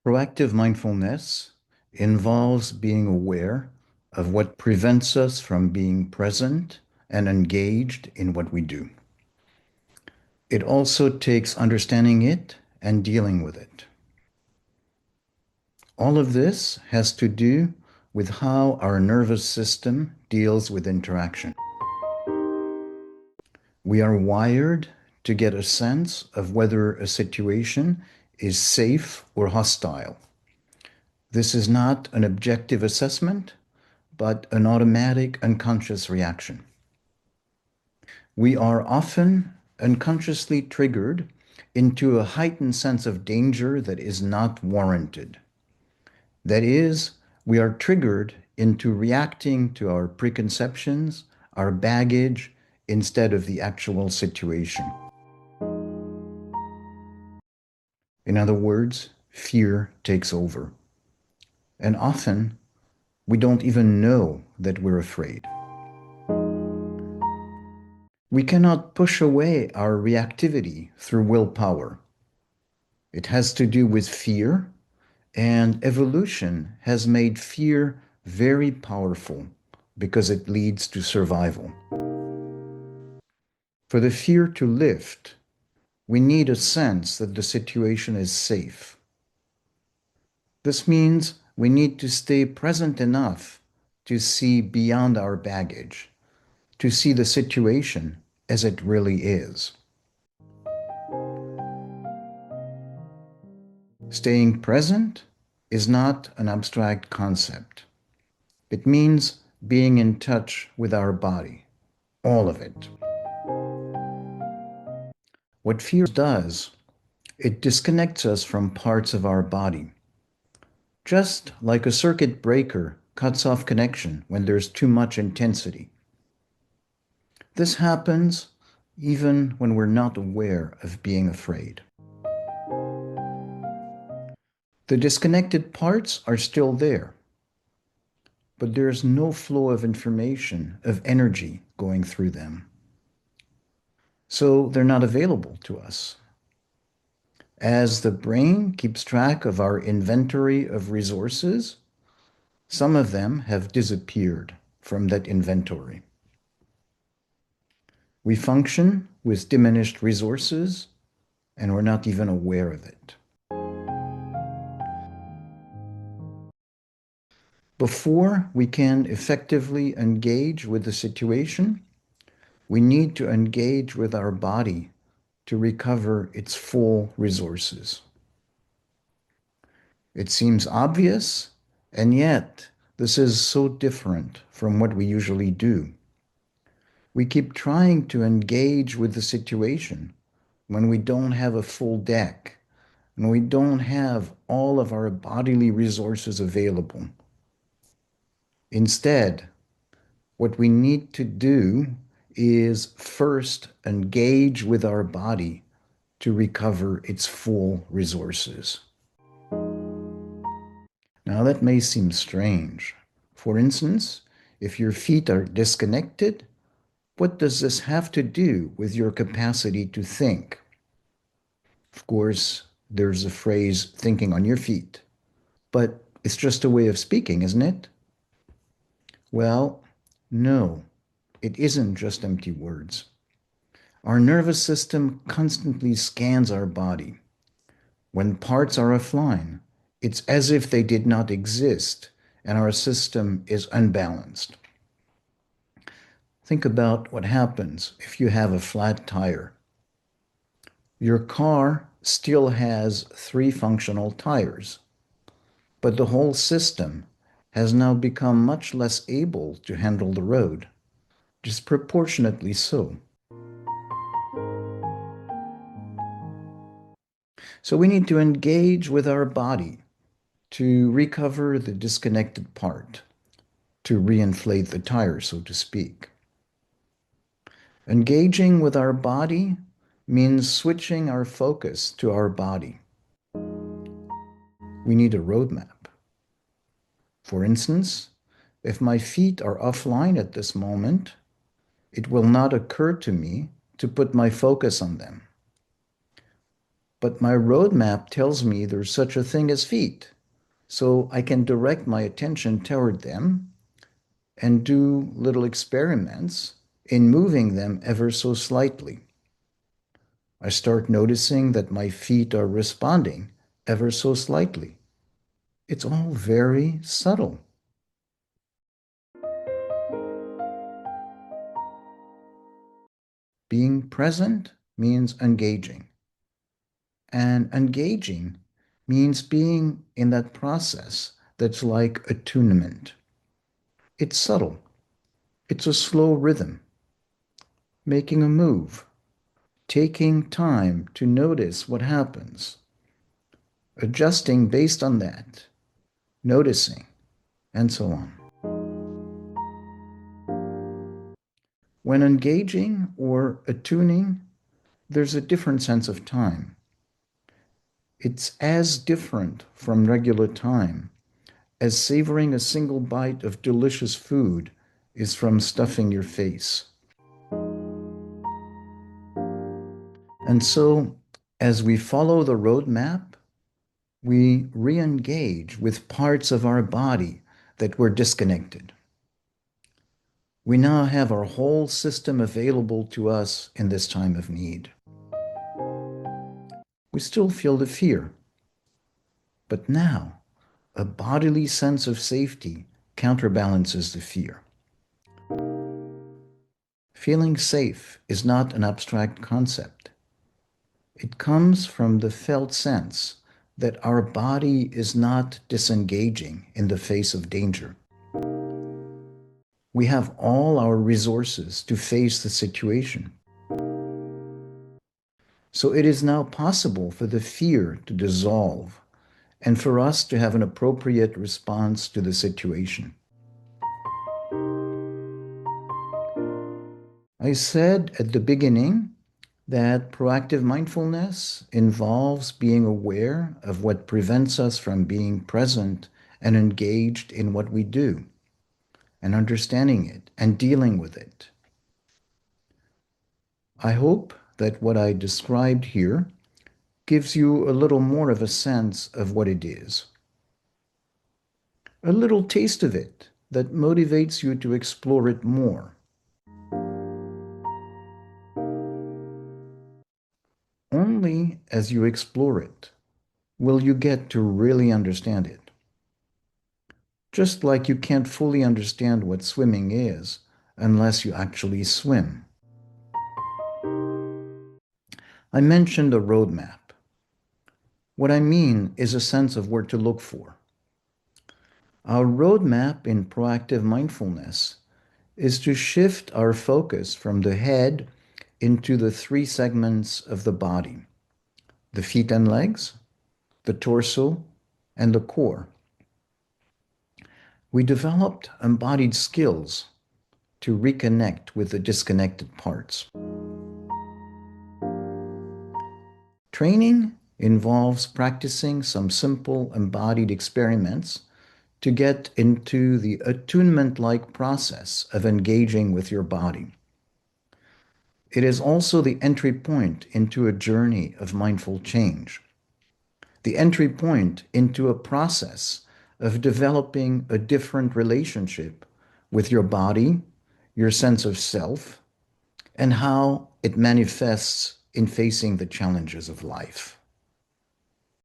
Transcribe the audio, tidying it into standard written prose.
Proactive mindfulness involves being aware of what prevents us from being present and engaged in what we do. It also takes understanding it and dealing with it. All of this has to do with how our nervous system deals with interaction. We are wired to get a sense of whether a situation is safe or hostile. This is not an objective assessment, but an automatic unconscious reaction. We are often unconsciously triggered into a heightened sense of danger that is not warranted. That is, we are triggered into reacting to our preconceptions, our baggage, instead of the actual situation. In other words, fear takes over. And often, we don't even know that we're afraid. We cannot push away our reactivity through willpower. It has to do with fear, and evolution has made fear very powerful because it leads to survival. For the fear to lift, we need a sense that the situation is safe. This means we need to stay present enough to see beyond our baggage, to see the situation as it really is. Staying present is not an abstract concept. It means being in touch with our body, all of it. What fear does, it disconnects us from parts of our body. Just like a circuit breaker cuts off connection when there's too much intensity. This happens even when we're not aware of being afraid. The disconnected parts are still there, but there's no flow of information, of energy going through them. So they're not available to us. As the brain keeps track of our inventory of resources, some of them have disappeared from that inventory. We function with diminished resources, and we're not even aware of it. Before we can effectively engage with the situation, we need to engage with our body to recover its full resources. It seems obvious, and yet this is so different from what we usually do. We keep trying to engage with the situation when we don't have a full deck, and we don't have all of our bodily resources available. Instead, what we need to do is first engage with our body to recover its full resources. Now that may seem strange. For instance, if your feet are disconnected, what does this have to do with your capacity to think? Of course, there's a phrase, thinking on your feet, but it's just a way of speaking, isn't it? Well, no, it isn't just empty words. Our nervous system constantly scans our body. When parts are offline, it's as if they did not exist and our system is unbalanced. Think about what happens if you have a flat tire. Your car still has 3 functional tires, but the whole system has now become much less able to handle the road, disproportionately so. So we need to engage with our body to recover the disconnected part, to reinflate the tire, so to speak. Engaging with our body means switching our focus to our body. We need a roadmap. For instance, if my feet are offline at this moment, it will not occur to me to put my focus on them. But my roadmap tells me there's such a thing as feet. So I can direct my attention toward them and do little experiments in moving them ever so slightly. I start noticing that my feet are responding ever so slightly. It's all very subtle. Being present means engaging, and engaging means being in that process that's like attunement. It's subtle. It's a slow rhythm, making a move, taking time to notice what happens, adjusting based on that, noticing, and so on. When engaging or attuning, there's a different sense of time. It's as different from regular time as savoring a single bite of delicious food is from stuffing your face. And so, as we follow the roadmap, we re engage with parts of our body that were disconnected. We now have our whole system available to us in this time of need. We still feel the fear, but now a bodily sense of safety counterbalances the fear. Feeling safe is not an abstract concept. It comes from the felt sense that our body is not disengaging in the face of danger. We have all our resources to face the situation. So it is now possible for the fear to dissolve and for us to have an appropriate response to the situation. I said at the beginning that proactive mindfulness involves being aware of what prevents us from being present and engaged in what we do, and understanding it and dealing with it. I hope that what I described here gives you a little more of a sense of what it is, a little taste of it that motivates you to explore it more. Only as you explore it will you get to really understand it. Just like you can't fully understand what swimming is unless you actually swim. I mentioned a roadmap. What I mean is a sense of where to look for. Our roadmap in proactive mindfulness is to shift our focus from the head into the three segments of the body: the feet and legs, the torso, and the core. We developed embodied skills to reconnect with the disconnected parts. Training involves practicing some simple embodied experiments to get into the attunement-like process of engaging with your body. It is also the entry point into a journey of mindful change, the entry point into a process of developing a different relationship with your body, your sense of self, and how it manifests in facing the challenges of life.